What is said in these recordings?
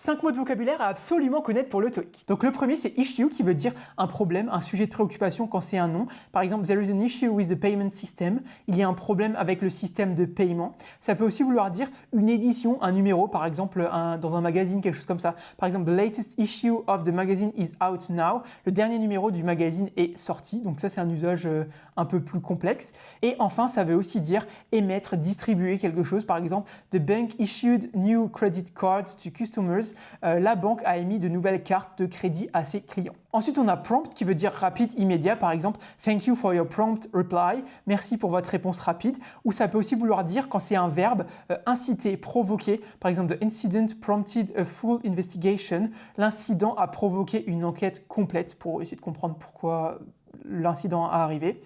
5 mots de vocabulaire à absolument connaître pour le TOEIC. Donc le premier c'est issue qui veut dire un problème, un sujet de préoccupation quand c'est un nom. Par exemple, there is an issue with the payment system. Il y a un problème avec le système de paiement. Ça peut aussi vouloir dire une édition, un numéro, par exemple dans un magazine, quelque chose comme ça. Par exemple, the latest issue of the magazine is out now. Le dernier numéro du magazine est sorti. Donc ça c'est un usage un peu plus complexe. Et enfin, ça veut aussi dire émettre, distribuer quelque chose. Par exemple, the bank issued new credit cards to customers. La banque a émis de nouvelles cartes de crédit à ses clients. Ensuite, on a prompt qui veut dire rapide, immédiat. Par exemple, thank you for your prompt reply. Merci pour votre réponse rapide. Ou ça peut aussi vouloir dire, quand c'est un verbe, inciter, provoquer. Par exemple, the incident prompted a full investigation. L'incident a provoqué une enquête complète pour essayer de comprendre pourquoi l'incident a arrivé.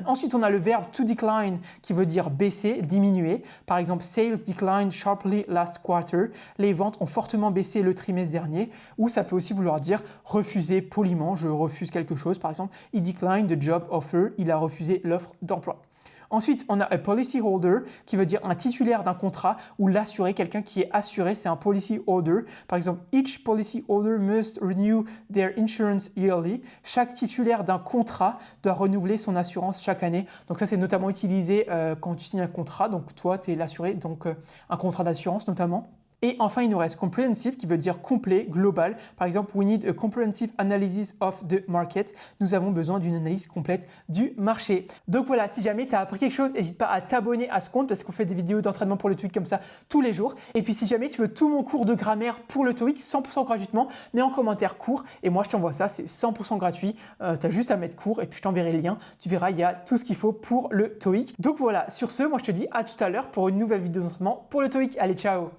Ensuite, on a le verbe to decline qui veut dire baisser, diminuer. Par exemple, sales declined sharply last quarter. Les ventes ont fortement baissé le trimestre dernier. Ou ça peut aussi vouloir dire refuser poliment. Je refuse quelque chose. Par exemple, he declined the job offer. Il a refusé l'offre d'emploi. Ensuite, on a a policy holder qui veut dire un titulaire d'un contrat ou l'assuré, quelqu'un qui est assuré, c'est un policy holder. Par exemple, each policy holder must renew their insurance yearly. Chaque titulaire d'un contrat doit renouveler son assurance chaque année. Donc ça, c'est notamment utilisé quand tu signes un contrat. Donc toi, tu es l'assuré, donc un contrat d'assurance notamment. Et enfin, il nous reste comprehensive qui veut dire complet, global. Par exemple, we need a comprehensive analysis of the market. Nous avons besoin d'une analyse complète du marché. Donc voilà, si jamais tu as appris quelque chose, n'hésite pas à t'abonner à ce compte parce qu'on fait des vidéos d'entraînement pour le TOEIC comme ça tous les jours. Et puis si jamais tu veux tout mon cours de grammaire pour le TOEIC 100% gratuitement, mets en commentaire cours et moi je t'envoie ça, c'est 100% gratuit. Tu as juste à mettre cours et puis je t'enverrai le lien. Tu verras, il y a tout ce qu'il faut pour le TOEIC. Donc voilà, sur ce, moi je te dis à tout à l'heure pour une nouvelle vidéo d'entraînement pour le TOEIC. Allez, ciao!